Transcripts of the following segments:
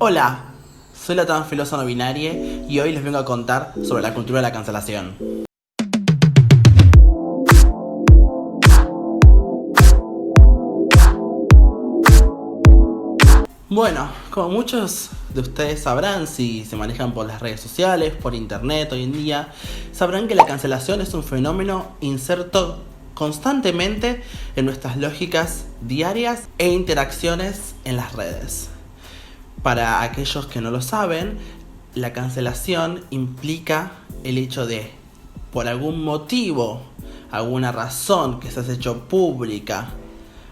Hola, soy la tan filosa no binaria y hoy les vengo a contar sobre la cultura de la cancelación. Bueno, como muchos de ustedes sabrán, si se manejan por las redes sociales, por internet hoy en día, sabrán que la cancelación es un fenómeno inserto constantemente en nuestras lógicas diarias e interacciones en las redes. Para aquellos que no lo saben, la cancelación implica el hecho de, por algún motivo, alguna razón que se ha hecho pública,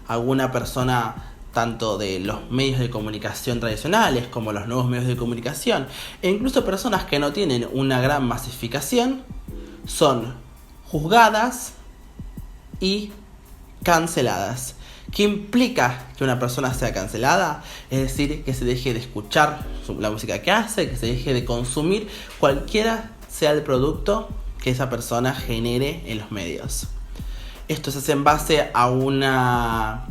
alguna persona tanto de los medios de comunicación tradicionales como los nuevos medios de comunicación, e incluso personas que no tienen una gran masificación, son juzgadas y canceladas. ¿Qué implica que una persona sea cancelada? Es decir, que se deje de escuchar la música que hace, que se deje de consumir cualquiera sea el producto que esa persona genere en los medios. Esto se hace en base a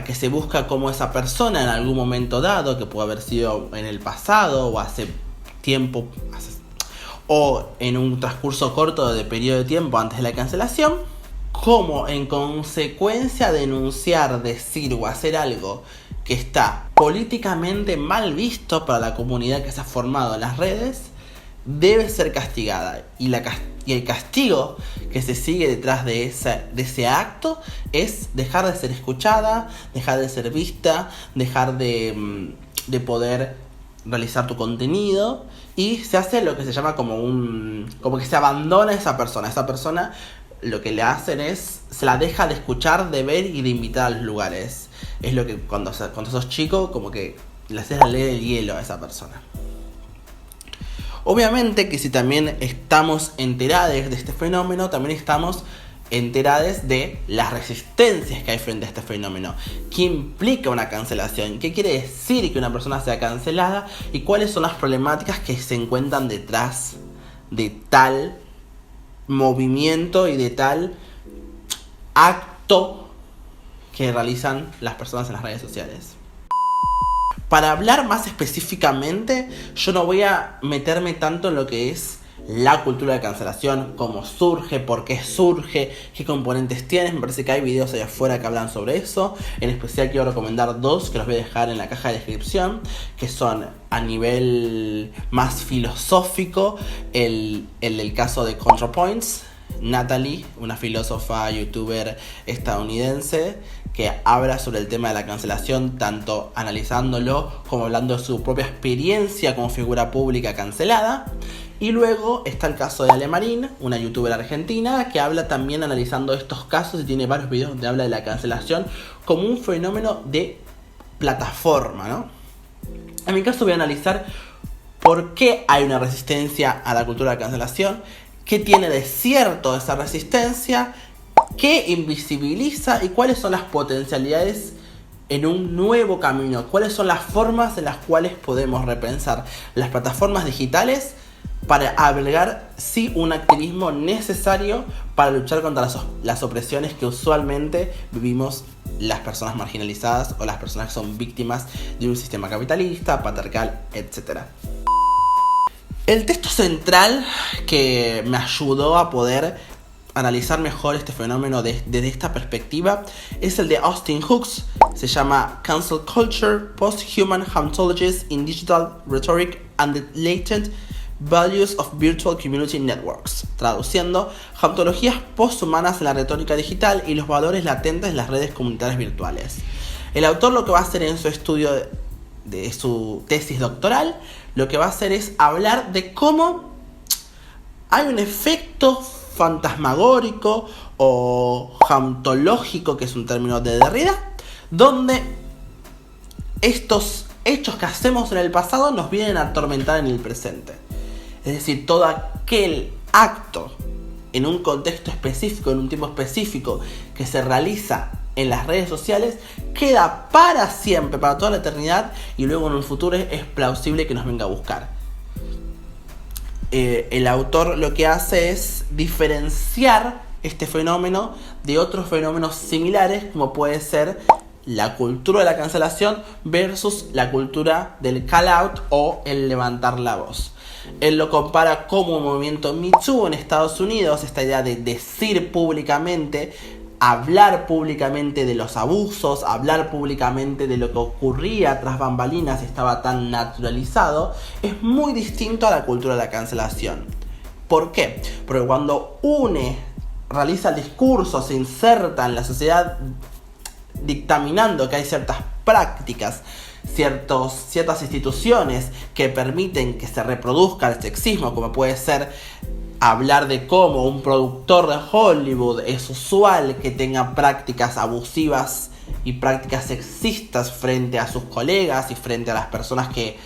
que se busca cómo esa persona en algún momento dado, que puede haber sido en el pasado o hace tiempo, o en un transcurso corto de periodo de tiempo antes de la cancelación, cómo en consecuencia de denunciar, decir o hacer algo que está políticamente mal visto para la comunidad que se ha formado en las redes, debe ser castigada. Y el castigo que se sigue detrás de ese acto es dejar de ser escuchada, dejar de ser vista, dejar de poder realizar tu contenido, y se hace lo que se llama como que se abandona a esa persona. Esa persona lo que le hacen es, se la deja de escuchar, de ver y de invitar a los lugares. Es lo que cuando sos chico, como que le haces la ley del hielo a esa persona. Obviamente que si también estamos enterados de este fenómeno, también estamos enterados de las resistencias que hay frente a este fenómeno. ¿Qué implica una cancelación? ¿Qué quiere decir que una persona sea cancelada? ¿Y cuáles son las problemáticas que se encuentran detrás de tal movimiento y de tal acto que realizan las personas en las redes sociales? Para hablar más específicamente, yo no voy a meterme tanto en lo que es la cultura de cancelación, cómo surge, por qué surge, qué componentes tiene. Me parece que hay videos allá afuera que hablan sobre eso. En especial quiero recomendar dos que los voy a dejar en la caja de descripción, que son a nivel más filosófico el caso de ContraPoints. Natalie, una filósofa youtuber estadounidense, que habla sobre el tema de la cancelación, tanto analizándolo como hablando de su propia experiencia como figura pública cancelada. Y luego está el caso de Ale Marín, una youtuber argentina, que habla también analizando estos casos y tiene varios videos donde habla de la cancelación como un fenómeno de plataforma, ¿no? En mi caso voy a analizar por qué hay una resistencia a la cultura de cancelación, qué tiene de cierto esa resistencia, qué invisibiliza y cuáles son las potencialidades en un nuevo camino, cuáles son las formas en las cuales podemos repensar las plataformas digitales para albergar sí un activismo necesario para luchar contra las opresiones que usualmente vivimos las personas marginalizadas o las personas que son víctimas de un sistema capitalista, patriarcal, etc. El texto central que me ayudó a poder analizar mejor este fenómeno desde esta perspectiva es el de Austin Hooks. Se llama Cancel Culture, Post-Human Hauntologies in Digital Rhetoric and the Latent Values of Virtual Community Networks. Traduciendo, hauntologías posthumanas en la retórica digital y los valores latentes en las redes comunitarias virtuales. El autor lo que va a hacer en su estudio de su tesis doctoral, lo que va a hacer es hablar de cómo hay un efecto fantasmagórico o hauntológico, que es un término de Derrida, donde estos hechos que hacemos en el pasado nos vienen a atormentar en el presente. Es decir, todo aquel acto en un contexto específico, en un tiempo específico, que se realiza en las redes sociales, queda para siempre, para toda la eternidad, y luego en un futuro es plausible que nos venga a buscar. El autor lo que hace es diferenciar este fenómeno de otros fenómenos similares, como puede ser la cultura de la cancelación versus la cultura del call out o el levantar la voz. Él lo compara como un movimiento Me Too en Estados Unidos, esta idea de decir públicamente, hablar públicamente de los abusos, hablar públicamente de lo que ocurría tras bambalinas y estaba tan naturalizado, es muy distinto a la cultura de la cancelación. ¿Por qué? Porque cuando realiza el discurso, se inserta en la sociedad dictaminando que hay ciertas prácticas, ciertas instituciones que permiten que se reproduzca el sexismo, como puede ser hablar de cómo un productor de Hollywood es usual que tenga prácticas abusivas y prácticas sexistas frente a sus colegas y frente a las personas que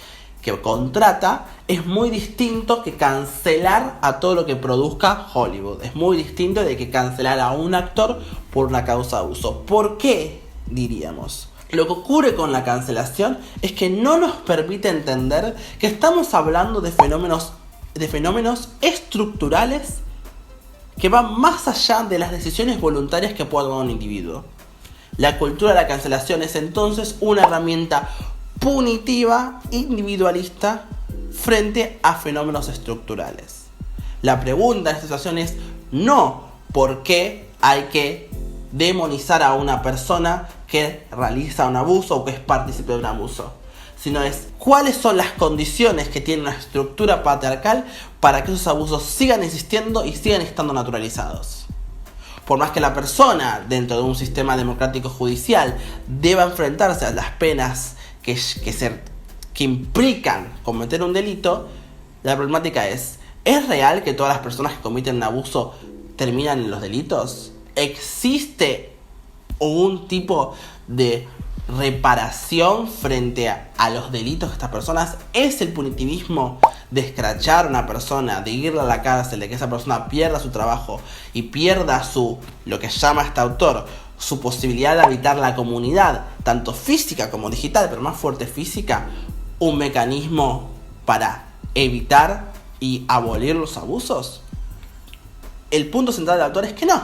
contrata, es muy distinto que cancelar a todo lo que produzca Hollywood. Es muy distinto de que cancelar a un actor por una causa de abuso. ¿Por qué? Diríamos. Lo que ocurre con la cancelación es que no nos permite entender que estamos hablando de fenómenos estructurales que van más allá de las decisiones voluntarias que pueda tomar un individuo. La cultura de la cancelación es entonces una herramienta punitiva, individualista, frente a fenómenos estructurales. La pregunta en esta situación es no por qué hay que demonizar a una persona que realiza un abuso o que es partícipe de un abuso, sino es cuáles son las condiciones que tiene una estructura patriarcal para que esos abusos sigan existiendo y sigan estando naturalizados. Por más que la persona dentro de un sistema democrático judicial deba enfrentarse a las penas que implican cometer un delito, la problemática ¿es real que todas las personas que cometen un abuso terminan en los delitos? ¿Existe un tipo de reparación frente a los delitos de estas personas? ¿Es el punitivismo de escrachar a una persona, de irla a la cárcel, de que esa persona pierda su trabajo y pierda lo que llama este autor, su posibilidad de habitar la comunidad, tanto física como digital, pero más fuerte física, un mecanismo para evitar y abolir los abusos? El punto central del autor es que no,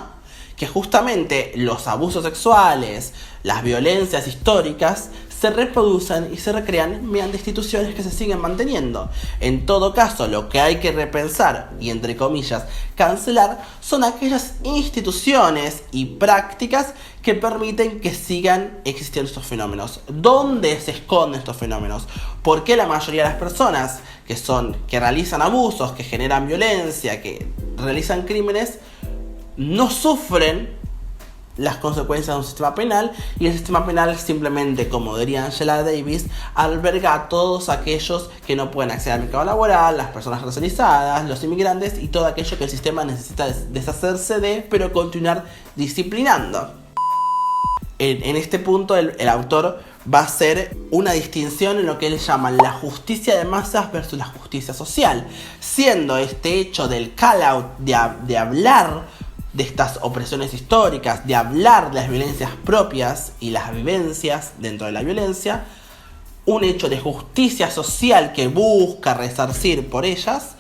que justamente los abusos sexuales, las violencias históricas se reproducen y se recrean mediante instituciones que se siguen manteniendo. En todo caso, lo que hay que repensar y, entre comillas, cancelar son aquellas instituciones y prácticas que permiten que sigan existiendo estos fenómenos. ¿Dónde se esconden estos fenómenos? ¿Por qué la mayoría de las personas que realizan abusos, que generan violencia, que realizan crímenes, no sufren las consecuencias de un sistema penal, y el sistema penal simplemente, como diría Angela Davis, alberga a todos aquellos que no pueden acceder al mercado laboral, las personas racializadas, los inmigrantes y todo aquello que el sistema necesita deshacerse de, pero continuar disciplinando? En este punto el autor va a hacer una distinción en lo que él llama la justicia de masas versus la justicia social, siendo este hecho del call out, de hablar de estas opresiones históricas, de hablar de las violencias propias y las vivencias dentro de la violencia, un hecho de justicia social que busca resarcir por ellas,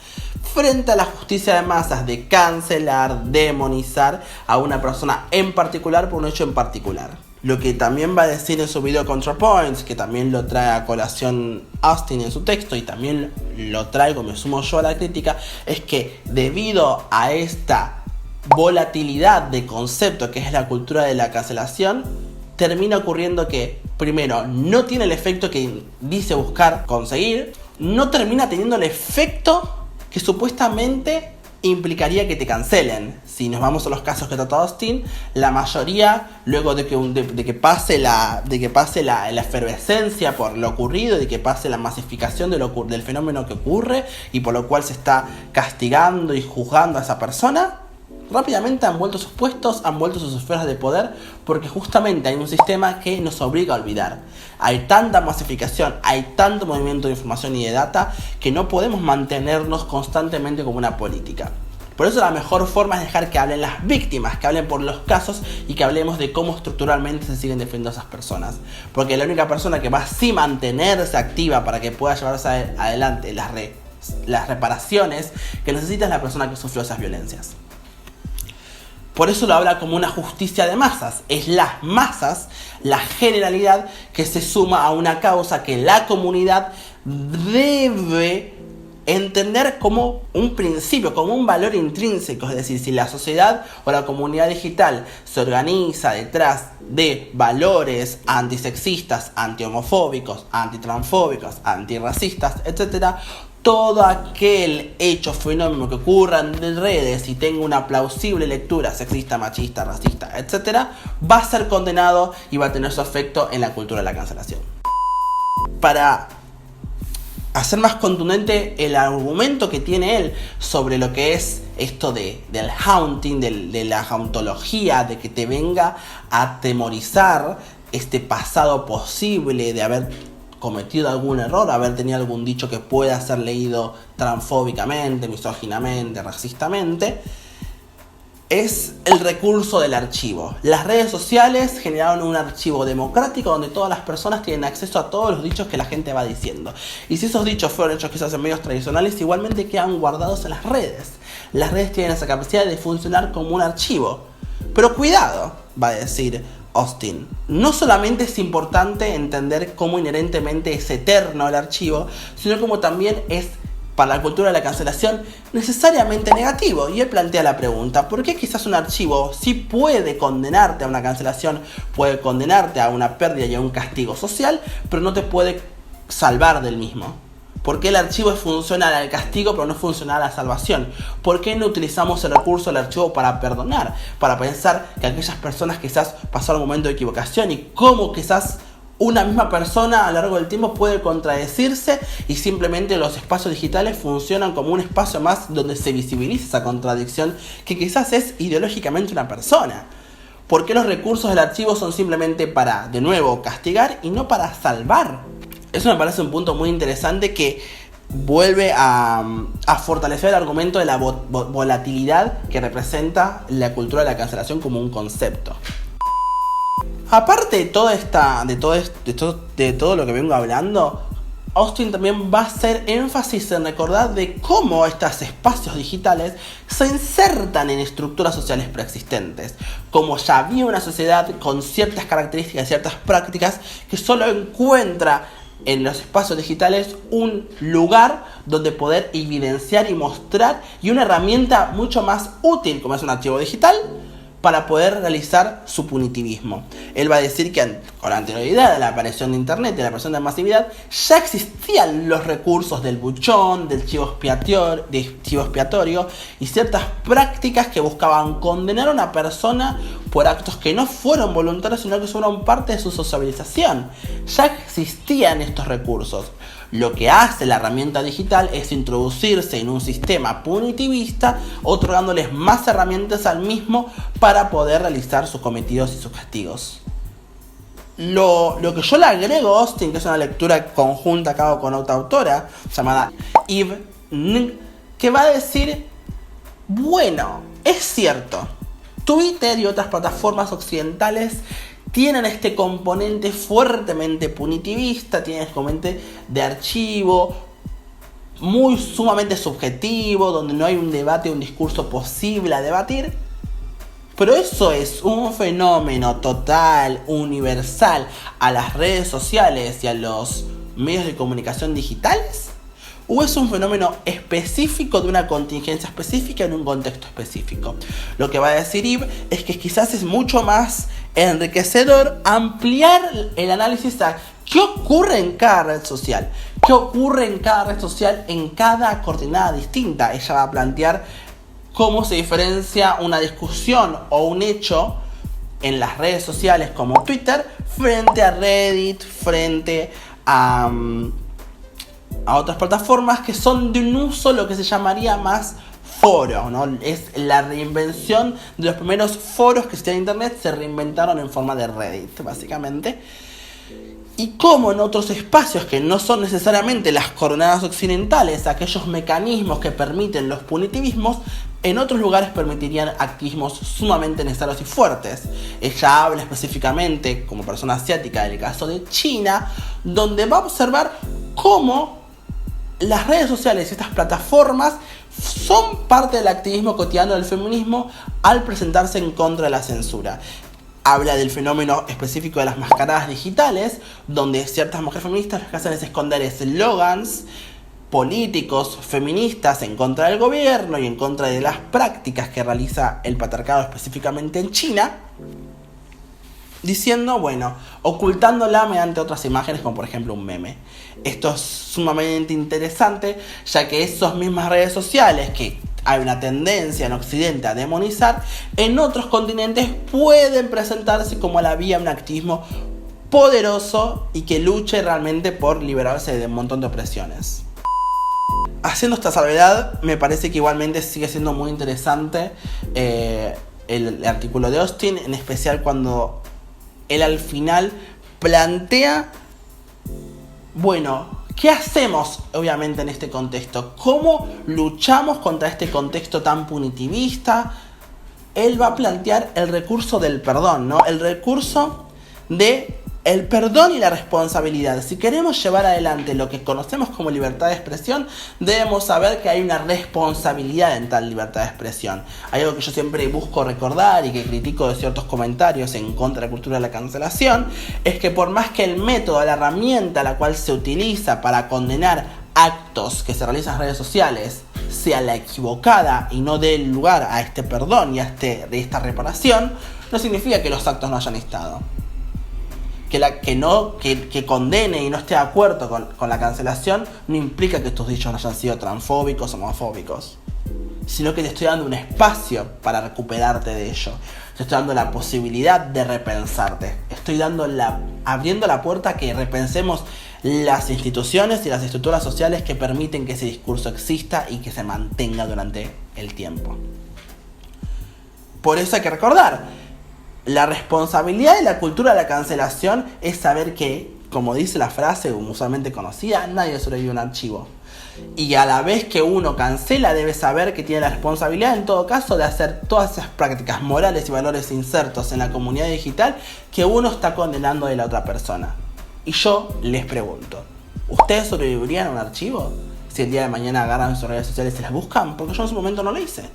frente a la justicia de masas de cancelar, demonizar a una persona en particular por un hecho en particular. Lo que también va a decir en su video ContraPoints, que también lo trae a colación Austin en su texto y también lo traigo, me sumo yo a la crítica, es que debido a esta volatilidad de concepto que es la cultura de la cancelación, termina ocurriendo que, primero, no tiene el efecto que dice buscar conseguir, no termina teniendo el efecto que supuestamente implicaría que te cancelen. Si nos vamos a los casos que trata Austin, la mayoría, luego de que pase la efervescencia por lo ocurrido, de que pase la masificación del fenómeno que ocurre y por lo cual se está castigando y juzgando a esa persona, rápidamente han vuelto sus puestos, han vuelto sus esferas de poder, porque justamente hay un sistema que nos obliga a olvidar. Hay tanta masificación, hay tanto movimiento de información y de data que no podemos mantenernos constantemente como una política. Por eso la mejor forma es dejar que hablen las víctimas, que hablen por los casos y que hablemos de cómo estructuralmente se siguen defendiendo a esas personas. Porque la única persona que va a sí mantenerse activa para que pueda llevarse adelante las reparaciones que necesita es la persona que sufrió esas violencias. Por eso lo habla como una justicia de masas. Es las masas, la generalidad que se suma a una causa que la comunidad debe entender como un principio, como un valor intrínseco. Es decir, si la sociedad o la comunidad digital se organiza detrás de valores antisexistas, antihomofóbicos, antitransfóbicos, antirracistas, etc., todo aquel hecho, fenómeno que ocurra en redes y tenga una plausible lectura sexista, machista, racista, etc., va a ser condenado y va a tener su efecto en la cultura de la cancelación. Para hacer más contundente el argumento que tiene él sobre lo que es esto del haunting, de la hauntología, de que te venga a atemorizar este pasado posible de haber cometido algún error, haber tenido algún dicho que pueda ser leído transfóbicamente, misóginamente, racistamente, es el recurso del archivo. Las redes sociales generaron un archivo democrático donde todas las personas tienen acceso a todos los dichos que la gente va diciendo. Y si esos dichos fueron hechos quizás en medios tradicionales, igualmente quedan guardados en las redes. Las redes tienen esa capacidad de funcionar como un archivo. Pero cuidado, va a decir Austin. No solamente es importante entender cómo inherentemente es eterno el archivo, sino como también es, para la cultura de la cancelación, necesariamente negativo. Y él plantea la pregunta: ¿por qué quizás un archivo sí puede condenarte a una cancelación, puede condenarte a una pérdida y a un castigo social, pero no te puede salvar del mismo? ¿Por qué el archivo es funcional al castigo pero no funcional a la salvación? ¿Por qué no utilizamos el recurso del archivo para perdonar? Para pensar que aquellas personas quizás pasaron un momento de equivocación y cómo quizás una misma persona a lo largo del tiempo puede contradecirse y simplemente los espacios digitales funcionan como un espacio más donde se visibiliza esa contradicción que quizás es ideológicamente una persona. ¿Por qué los recursos del archivo son simplemente para, de nuevo, castigar y no para salvar? Eso me parece un punto muy interesante que vuelve a fortalecer el argumento de la volatilidad que representa la cultura de la cancelación como un concepto. Aparte de todo lo que vengo hablando, Austin también va a hacer énfasis en recordar de cómo estos espacios digitales se insertan en estructuras sociales preexistentes. Como ya había una sociedad con ciertas características, ciertas prácticas, que solo encuentra en los espacios digitales un lugar donde poder evidenciar y mostrar, y una herramienta mucho más útil como es un archivo digital para poder realizar su punitivismo. Él va a decir que con la anterioridad de la aparición de internet, de la aparición de la masividad, ya existían los recursos del buchón, del chivo expiatorio y ciertas prácticas que buscaban condenar a una persona por actos que no fueron voluntarios, sino que fueron parte de su sociabilización. Ya existían estos recursos. Lo que hace la herramienta digital es introducirse en un sistema punitivista, otorgándoles más herramientas al mismo para poder realizar sus cometidos y sus castigos. Lo que yo le agrego a Austin, que es una lectura conjunta a cabo con otra autora llamada Eve Ng, que va a decir: bueno, es cierto, Twitter y otras plataformas occidentales tienen este componente fuertemente punitivista, tienen este componente de archivo muy sumamente subjetivo, donde no hay un debate, un discurso posible a debatir. Pero eso es un fenómeno total, universal, a las redes sociales y a los medios de comunicación digitales. ¿O es un fenómeno específico de una contingencia específica en un contexto específico? Lo que va a decir Eve es que quizás es mucho más enriquecedor ampliar el análisis a qué ocurre en cada red social. ¿Qué ocurre en cada red social en cada coordenada distinta? Ella va a plantear cómo se diferencia una discusión o un hecho en las redes sociales como Twitter frente a Reddit, frente a otras plataformas que son de un uso lo que se llamaría más foro, ¿no? Es la reinvención de los primeros foros que existían en internet, se reinventaron en forma de Reddit, básicamente. Y como en otros espacios que no son necesariamente las coordenadas occidentales, aquellos mecanismos que permiten los punitivismos, en otros lugares permitirían activismos sumamente necesarios y fuertes. Ella habla específicamente, como persona asiática, del caso de China, donde va a observar cómo las redes sociales y estas plataformas son parte del activismo cotidiano del feminismo al presentarse en contra de la censura. Habla del fenómeno específico de las mascaradas digitales, donde ciertas mujeres feministas lo que hacen es esconder eslogans políticos feministas en contra del gobierno y en contra de las prácticas que realiza el patriarcado específicamente en China, diciendo, bueno, ocultándola mediante otras imágenes como por ejemplo un meme. Esto es sumamente interesante, ya que esas mismas redes sociales que hay una tendencia en Occidente a demonizar, en otros continentes pueden presentarse como la vía de un activismo poderoso y que luche realmente por liberarse de un montón de opresiones. Haciendo esta salvedad, me parece que igualmente sigue siendo muy interesante el artículo de Austin, en especial cuando él al final plantea, bueno, ¿qué hacemos obviamente en este contexto? ¿Cómo luchamos contra este contexto tan punitivista? Él va a plantear el recurso del perdón, ¿no? El recurso de el perdón y la responsabilidad. Si queremos llevar adelante lo que conocemos como libertad de expresión, debemos saber que hay una responsabilidad en tal libertad de expresión. Hay algo que yo siempre busco recordar y que critico de ciertos comentarios en contra de la cultura de la cancelación, es que por más que el método, la herramienta la cual se utiliza para condenar actos que se realizan en redes sociales sea la equivocada y no dé lugar a este perdón y a esta reparación, no significa que los actos no hayan estado. Que condene y no esté de acuerdo con la cancelación no implica que estos dichos no hayan sido transfóbicos o homofóbicos, sino que te estoy dando un espacio para recuperarte de ello. Te estoy dando la posibilidad de repensarte. Estoy abriendo la puerta a que repensemos las instituciones y las estructuras sociales que permiten que ese discurso exista y que se mantenga durante el tiempo. Por eso hay que recordar, la responsabilidad de la cultura de la cancelación es saber que, como dice la frase usualmente conocida, nadie sobrevive a un archivo. Y a la vez que uno cancela, debe saber que tiene la responsabilidad, en todo caso, de hacer todas esas prácticas morales y valores insertos en la comunidad digital que uno está condenando de la otra persona. Y yo les pregunto, ¿ustedes sobrevivirían a un archivo si el día de mañana agarran sus redes sociales y las buscan? Porque yo en su momento no lo hice.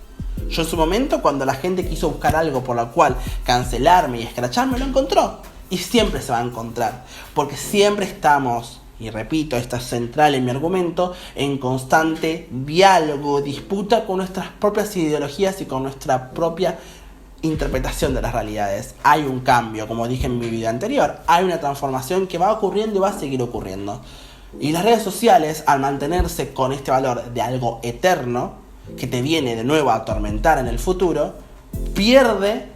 Yo en su momento, cuando la gente quiso buscar algo por lo cual cancelarme y escracharme, lo encontró. Y siempre se va a encontrar. Porque siempre estamos, y repito, esto es central en mi argumento, en constante diálogo, disputa con nuestras propias ideologías y con nuestra propia interpretación de las realidades. Hay un cambio, como dije en mi video anterior. Hay una transformación que va ocurriendo y va a seguir ocurriendo. Y las redes sociales, al mantenerse con este valor de algo eterno, que te viene de nuevo a atormentar en el futuro, pierde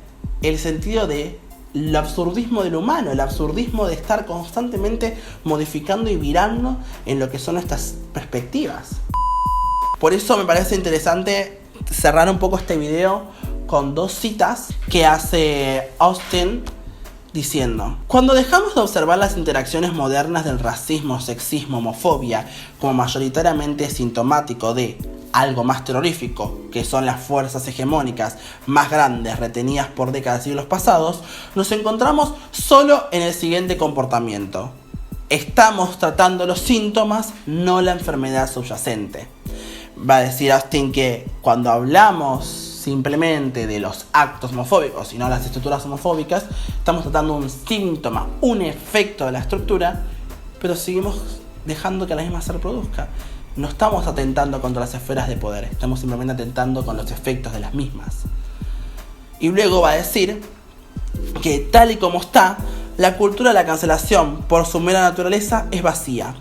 el sentido de el absurdismo del humano, el absurdismo de estar constantemente modificando y virando en lo que son estas perspectivas. Por eso me parece interesante cerrar un poco este video con dos citas que hace Austin diciendo: cuando dejamos de observar las interacciones modernas del racismo, sexismo, homofobia como mayoritariamente sintomático de algo más terrorífico, que son las fuerzas hegemónicas más grandes retenidas por décadas y siglos pasados, nos encontramos solo en el siguiente comportamiento: estamos tratando los síntomas, no la enfermedad subyacente. Va a decir Austin que cuando hablamos simplemente de los actos homofóbicos y no las estructuras homofóbicas, estamos tratando un síntoma, un efecto de la estructura, pero seguimos dejando que la misma se reproduzca. No estamos atentando contra las esferas de poder, estamos simplemente atentando con los efectos de las mismas. Y luego va a decir que tal y como está, la cultura de la cancelación, por su mera naturaleza, es vacía.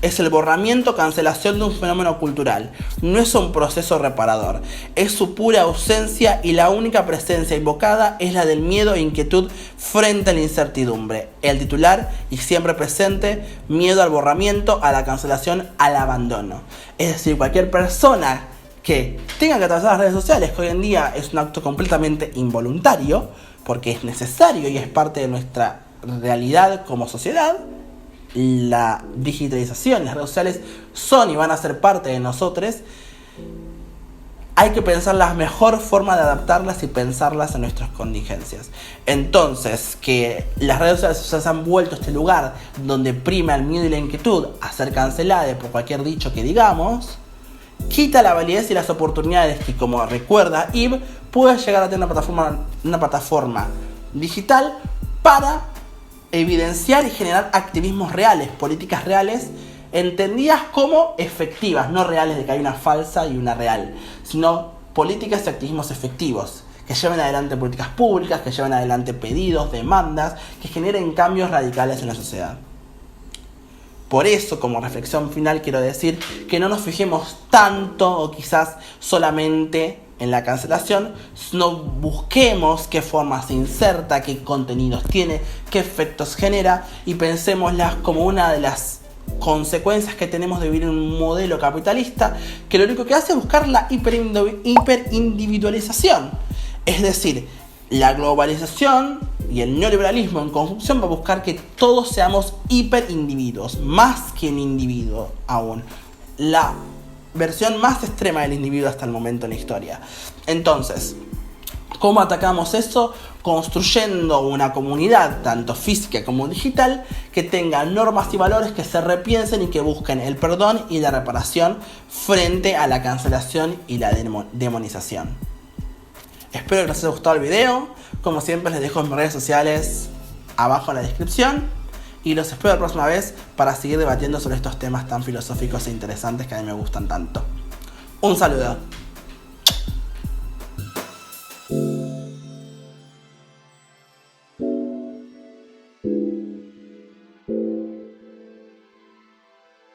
Es el borramiento, cancelación de un fenómeno cultural. No es un proceso reparador. Es su pura ausencia y la única presencia invocada es la del miedo e inquietud frente a la incertidumbre. El titular y siempre presente: miedo al borramiento, a la cancelación, al abandono. Es decir, cualquier persona que tenga que atravesar las redes sociales, que hoy en día es un acto completamente involuntario, porque es necesario y es parte de nuestra realidad como sociedad. La digitalización, las redes sociales son y van a ser parte de nosotros. Hay que pensar la mejor forma de adaptarlas y pensarlas en nuestras contingencias. Entonces, que las redes sociales se han vuelto este lugar donde prima el miedo y la inquietud a ser canceladas por cualquier dicho que digamos, quita la validez y las oportunidades que, como recuerda Eve, puede llegar a tener una plataforma digital para evidenciar y generar activismos reales, políticas reales, entendidas como efectivas, no reales de que hay una falsa y una real, sino políticas y activismos efectivos, que lleven adelante políticas públicas, que lleven adelante pedidos, demandas, que generen cambios radicales en la sociedad. Por eso, como reflexión final, quiero decir que no nos fijemos tanto o quizás solamente en la cancelación, sino busquemos qué forma se inserta, qué contenidos tiene, qué efectos genera y pensémoslas como una de las consecuencias que tenemos de vivir en un modelo capitalista que lo único que hace es buscar la hiperindividualización. Es decir, la globalización y el neoliberalismo en conjunción va a buscar que todos seamos hiperindividuos, más que un individuo aún. La versión más extrema del individuo hasta el momento en la historia. Entonces, ¿cómo atacamos eso? Construyendo una comunidad, tanto física como digital, que tenga normas y valores que se repiensen y que busquen el perdón y la reparación frente a la cancelación y la demonización. Espero que les haya gustado el video. Como siempre, les dejo mis redes sociales abajo en la descripción. Y los espero la próxima vez para seguir debatiendo sobre estos temas tan filosóficos e interesantes que a mí me gustan tanto. Un saludo.